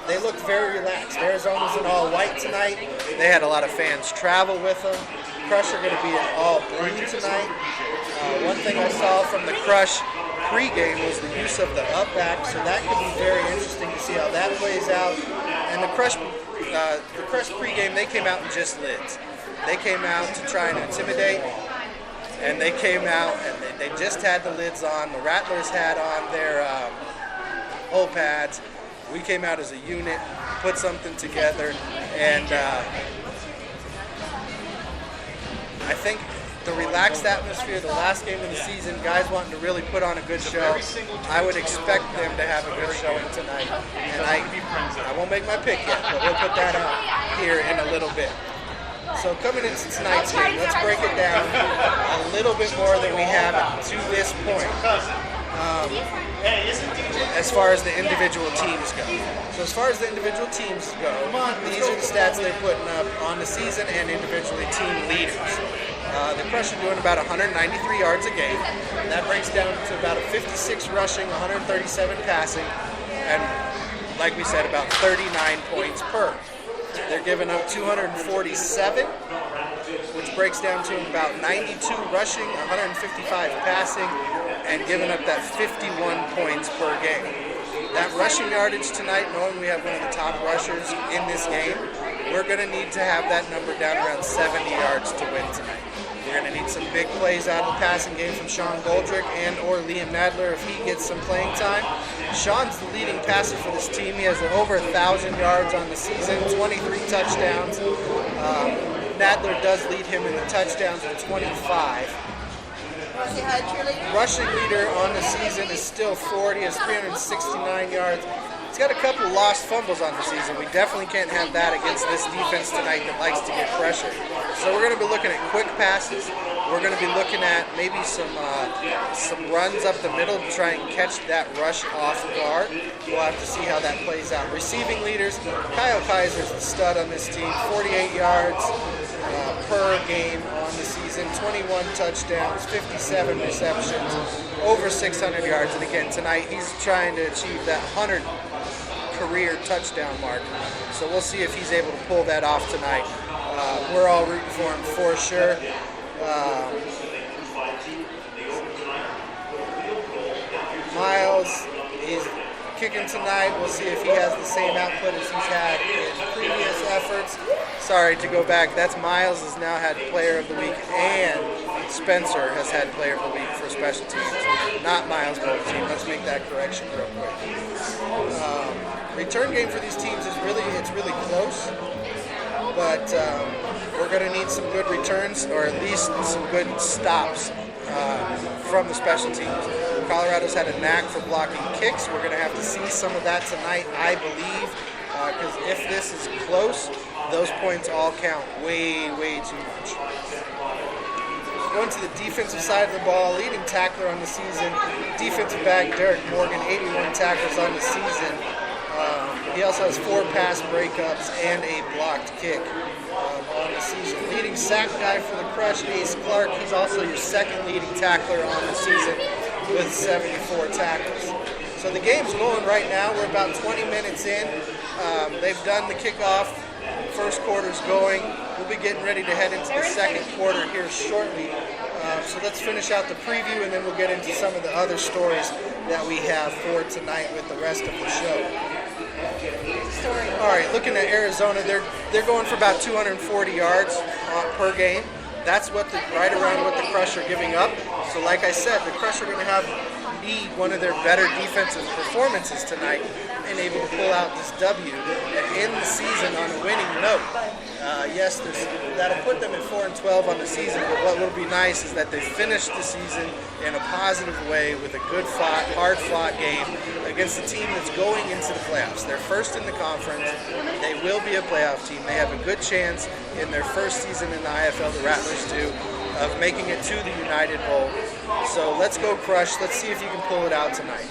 they looked very relaxed. Arizona's in all white tonight. They had a lot of fans travel with them. Crush are going to be in all blue tonight. One thing I saw from the Crush pregame was the use of the up back, so that could be very interesting to see how that plays out. And the Crush pregame, they came out in just lids. They came out to try and intimidate, and they came out and they just had the lids on. The Rattlers had on their hull pads. We came out as a unit, put something together, and I think the relaxed atmosphere, the last game of the season, guys wanting to really put on a good show. I would expect them to have a good showing tonight. And I won't make my pick yet, but we'll put that out here in a little bit. So coming into tonight's game, let's break it down a little bit more than we have to this point. As far as the individual teams go. So as far as the individual teams go, these are the stats they're putting up on the season and individually team leaders. The Crush are doing about 193 yards a game. And that breaks down to about a 56 rushing, 137 passing, and like we said, about 39 points per. They're giving up 247, which breaks down to about 92 rushing, 155 passing, and giving up that 51 points per game. That rushing yardage tonight, knowing we have one of the top rushers in this game, we're going to need to have that number down around 70 yards to win tonight. We're going to need some big plays out of the passing game from Sean Goldrick and or Liam Nadler if he gets some playing time. Sean's the leading passer for this team. He has over 1,000 yards on the season, 23 touchdowns. Nadler does lead him in the touchdowns with 25. Rushing leader on the season is still 40, has 369 yards. He's got a couple lost fumbles on the season. We definitely can't have that against this defense tonight that likes to get pressure. So we're going to be looking at quick passes. We're going to be looking at maybe some runs up the middle to try and catch that rush off guard. We'll have to see how that plays out. Receiving leaders, Kyle Kaiser's the stud on this team. 48 yards per game on the season, 21 touchdowns, 57 receptions, over 600 yards. And again, tonight he's trying to achieve that 100 career touchdown mark. So we'll see if he's able to pull that off tonight. We're all rooting for him for sure. Miles is kicking tonight. We'll see if he has the same output as he's had in previous efforts. Sorry to go back. That's Miles has now had Player of the Week, and Spencer has had Player of the Week for special teams. Not Miles, but the team. Let's make that correction real quick. Return game for these teams is really close, but we're going to need some good returns, or at least some good stops from the special teams. Colorado's had a knack for blocking kicks. We're going to have to see some of that tonight, I believe, because if this is close, those points all count way, way too much. Going to the defensive side of the ball, leading tackler on the season, defensive back Derek Morgan, 81 tackles on the season. He also has 4 pass breakups and a blocked kick on the season. Leading sack guy for the Crush, Ace Clark. He's also your second leading tackler on the season with 74 tackles. So the game's going right now. We're about 20 minutes in. They've done the kickoff. First quarter's going. We'll be getting ready to head into the second quarter here shortly. So let's finish out the preview, and then we'll get into some of the other stories that we have for tonight with the rest of the show. All right, looking at Arizona, they're going for about 240 yards per game. That's right around what the Crush are giving up. So like I said, the Crush are going to need one of their better defensive performances tonight and able to pull out this W and end the season on a winning note. Yes, that'll put them at 4-12 on the season, but what will be nice is that they finish the season in a positive way with a good hard-fought game against a team that's going into the playoffs. They're first in the conference. They will be a playoff team. They have a good chance in their first season in the IFL, the Rattlers do, of making it to the United Bowl. So let's go Crush. Let's see if you can pull it out tonight.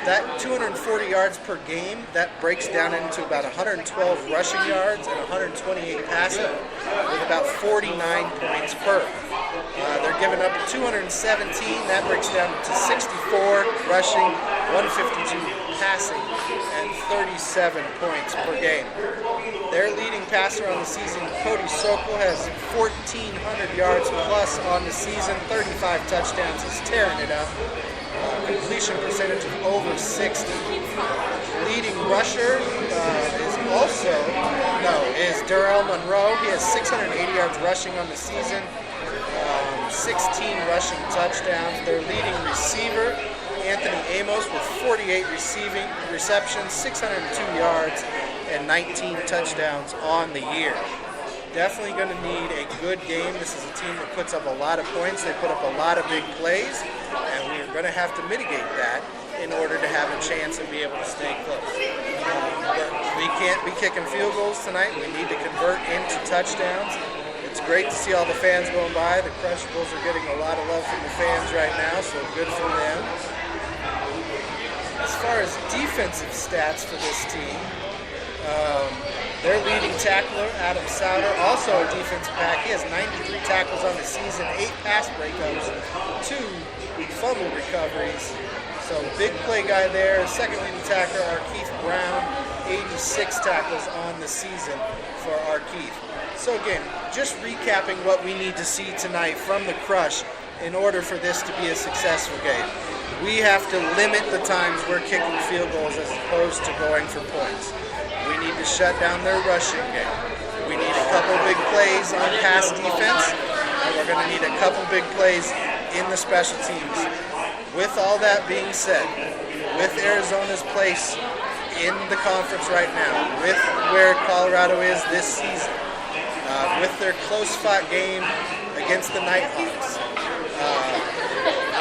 That 240 yards per game, that breaks down into about 112 rushing yards and 128 passing, with about 49 points per. They're giving up 217. That breaks down to 64 rushing, 152 passing and 37 points per game. Their leading passer on the season, Cody Sokol, has 1,400 yards plus on the season, 35 touchdowns. He's tearing it up. Completion percentage of over 60. Leading rusher is Darrell Monroe. He has 680 yards rushing on the season, 16 rushing touchdowns. Their leading receiver, Anthony Amos, with 48 receiving receptions, 602 yards, and 19 touchdowns on the year. Definitely going to need a good game. This is a team that puts up a lot of points. They put up a lot of big plays, and we're going to have to mitigate that in order to have a chance and be able to stay close. But we can't be kicking field goals tonight. We need to convert into touchdowns. It's great to see all the fans going by. The Crushables are getting a lot of love from the fans right now, so good for them. As far as defensive stats for this team, their leading tackler, Adam Sauter, also a defensive back. He has 93 tackles on the season, 8 pass breakups, 2 fumble recoveries. So big play guy there. Second leading tackler, Arkeith Brown, 86 tackles on the season for Arkeith. So again, just recapping what we need to see tonight from the Crush in order for this to be a successful game. We have to limit the times we're kicking field goals as opposed to going for points. We need to shut down their rushing game. We need a couple big plays on pass defense, and we're going to need a couple big plays in the special teams. With all that being said, with Arizona's place in the conference right now, with where Colorado is this season, with their close-fought game against the Nighthawks,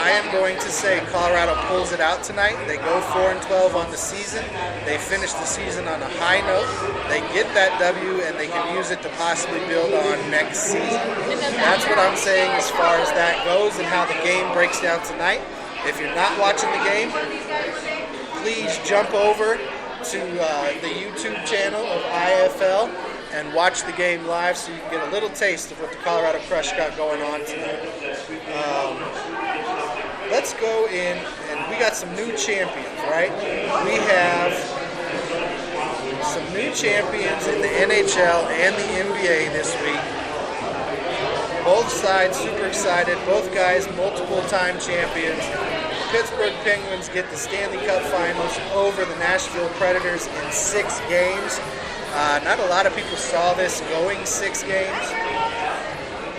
I am going to say Colorado pulls it out tonight. They go 4-12 on the season. They finish the season on a high note. They get that W, and they can use it to possibly build on next season. That's what I'm saying as far as that goes and how the game breaks down tonight. If you're not watching the game, please jump over to the YouTube channel of IFL and watch the game live so you can get a little taste of what the Colorado Crush got going on tonight. Let's go in, and we got some new champions, right? We have some new champions in the NHL and the NBA this week. Both sides super excited. Both guys multiple-time champions. Pittsburgh Penguins get the Stanley Cup Finals over the Nashville Predators in 6 games. Not a lot of people saw this going 6 games.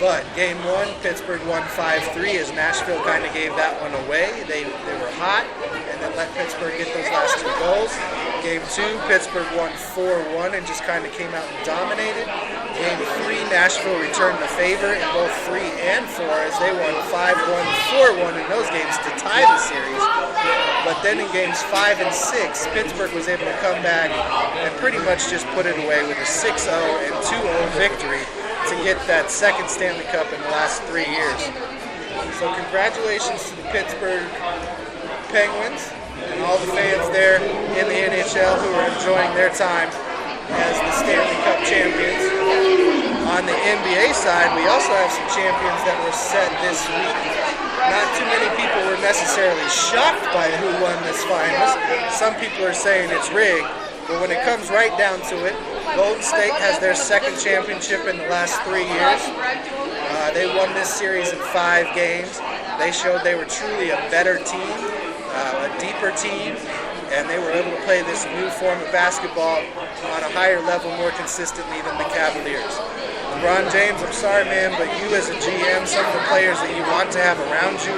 But Game 1, Pittsburgh won 5-3 as Nashville kind of gave that one away. They were hot and then let Pittsburgh get those last 2 goals. Game 2, Pittsburgh won 4-1 and just kind of came out and dominated. Game 3, Nashville returned the favor in both 3 and 4 as they won 5-1, 4-1 in those games to tie the series. But then in games 5 and 6, Pittsburgh was able to come back and pretty much just put it away with a 6-0 and 2-0 victory to get that second Stanley Cup in the last 3 years. So congratulations to the Pittsburgh Penguins and all the fans there in the NHL who are enjoying their time as the Stanley Cup champions. On the NBA side, we also have some champions that were set this week. Not too many people were necessarily shocked by who won this finals. Some people are saying it's rigged, but when it comes right down to it, Golden State has their second championship in the last 3 years. They won this series in 5 games. They showed they were truly a better team, a deeper team, and they were able to play this new form of basketball on a higher level more consistently than the Cavaliers. LeBron James, I'm sorry, man, but you as a GM, some of the players that you want to have around you,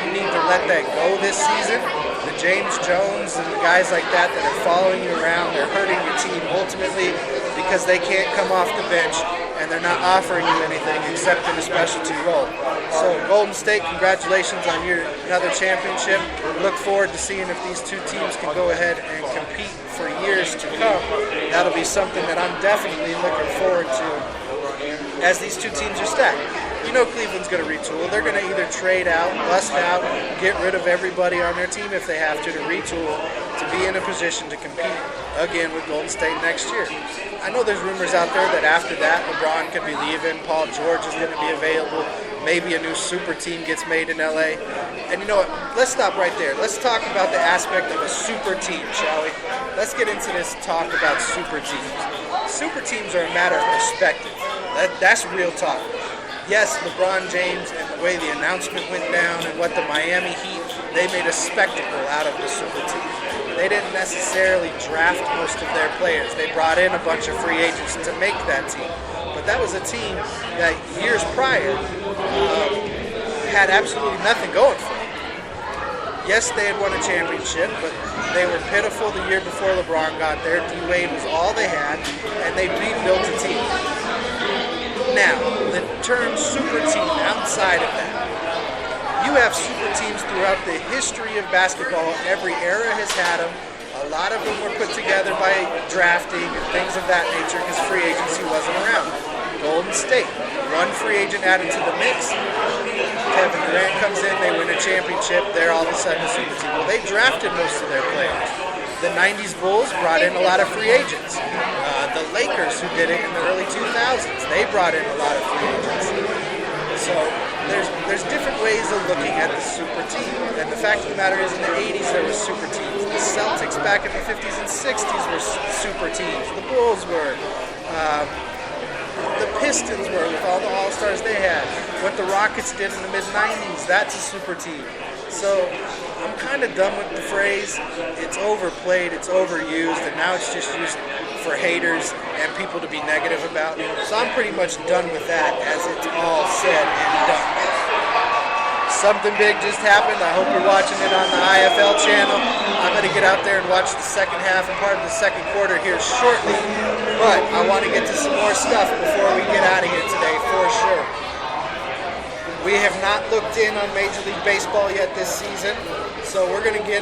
you need to let that go this season. The James Jones and the guys like that that are following you around, they're hurting your team ultimately because they can't come off the bench and they're not offering you anything except in a specialty role. So Golden State, congratulations on your another championship. Look forward to seeing if these 2 teams can go ahead and compete for years to come. That'll be something that I'm definitely looking forward to as these 2 teams are stacked. You know Cleveland's going to retool. They're going to either trade out, bust out, get rid of everybody on their team if they have to retool to be in a position to compete again with Golden State next year. I know there's rumors out there that after that, LeBron could be leaving, Paul George is going to be available. Maybe a new super team gets made in LA. And you know what? Let's stop right there. Let's talk about the aspect of a super team, shall we? Let's get into this talk about super teams. Super teams are a matter of perspective. That's real talk. Yes, LeBron James and the way the announcement went down and what the Miami Heat, they made a spectacle out of the super team. They didn't necessarily draft most of their players. They brought in a bunch of free agents to make that team. But that was a team that years prior had absolutely nothing going for them. Yes, they had won a championship, but they were pitiful the year before LeBron got there. D-Wade was all they had, and they rebuilt a team. Now, the term super team outside of that, you have super teams throughout the history of basketball. Every era has had them. A lot of them were put together by drafting and things of that nature because free agency wasn't around. Golden State, one free agent added to the mix. Kevin Durant comes in, they win a championship, they're all of a sudden a super team. Well, they drafted most of their players. The 90s Bulls brought in a lot of free agents. The Lakers, who did it in the early 2000s, they brought in a lot of free agents. So there's different ways of looking at the super team. And the fact of the matter is, in the 80s there were super teams. The Celtics back in the 50s and 60s were super teams. The Bulls were. The Pistons were, with all the All-Stars they had. What the Rockets did in the mid-90s, that's a super team. So I'm kind of done with the phrase. It's overplayed, it's overused, and now it's just used for haters and people to be negative about. So I'm pretty much done with that as it's all said and done. Something big just happened. I hope you're watching it on the IFL channel. I'm going to get out there and watch the second half and part of the second quarter here shortly. But I want to get to some more stuff before we get out of here today, for sure. We have not looked in on Major League Baseball yet this season, so we're going to get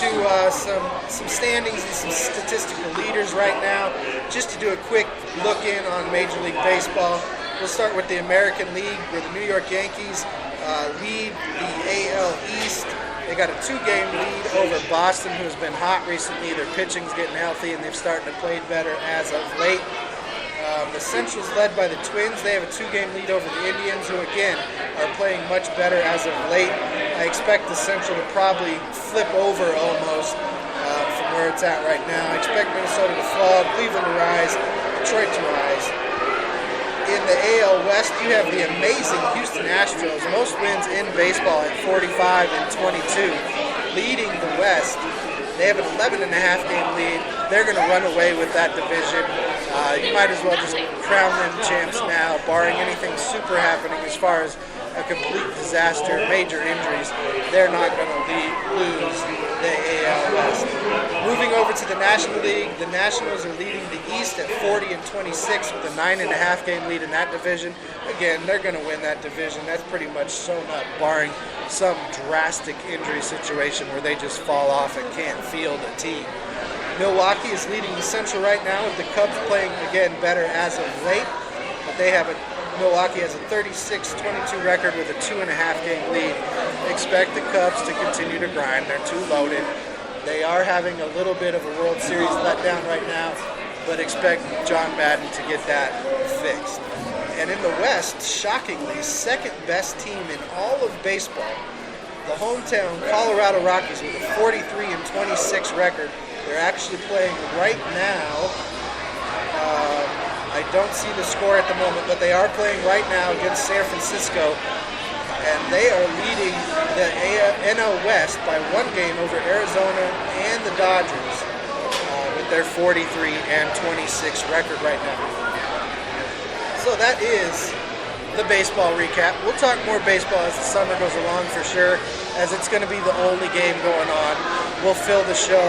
to some standings and some statistical leaders right now, just to do a quick look in on Major League Baseball. We'll start with the American League, where the New York Yankees lead the AL East. They got a 2-game lead over Boston, who has been hot recently. Their pitching's getting healthy, and they've started to play better as of late. The Central's led by the Twins. They have a 2-game lead over the Indians, who again are playing much better as of late. I expect the Central to probably flip over almost from where it's at right now. I expect Minnesota to fall, Cleveland to rise, Detroit to rise. In the AL West, you have the amazing Houston Astros, most wins in baseball at 45 and 22, leading the West. They have an 11.5-game lead. They're going to run away with that division. You might as well just crown them champs now, barring anything super happening as far as a complete disaster, major injuries. They're not going to lose the AL West. Moving over to the National League, the Nationals are leading the East at 40 and 26 with a 9.5-game lead in that division. Again, they're going to win that division. That's pretty much sewn up, barring some drastic injury situation where they just fall off and can't field a team. Milwaukee is leading the Central right now, with the Cubs playing again better as of late. But Milwaukee has a 36-22 record with a 2.5-game lead. Expect the Cubs to continue to grind. They're too loaded. They are having a little bit of a World Series letdown right now, but expect John Madden to get that fixed. And in the West, shockingly, second best team in all of baseball, the hometown Colorado Rockies with a 43 and 26 record. They're actually playing right now. I don't see the score at the moment, but they are playing right now against San Francisco, and they are leading the NL West by 1 game over Arizona and the Dodgers with their 43 and 26 record right now. So that is the baseball recap. We'll talk more baseball as the summer goes along for sure, as it's going to be the only game going on. We'll fill the show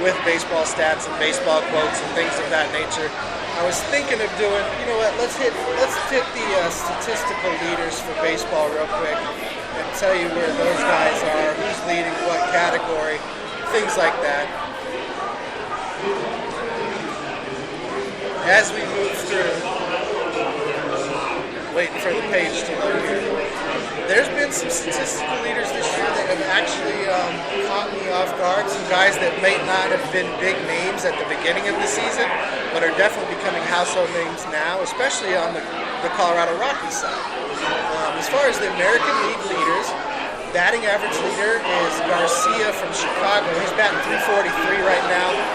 with baseball stats and baseball quotes and things of that nature. I was thinking of doing, you know what, let's hit the statistical leaders for baseball real quick and tell you where those guys are, who's leading what category, things like that. As we move through, waiting for the page to load here. There's been some statistical leaders this year that have actually caught me off guard. Some guys that may not have been big names at the beginning of the season, but are definitely becoming household names now, especially on the Colorado Rockies side. As far as the American League leaders, batting average leader is Garcia from Chicago. He's batting .343 right now.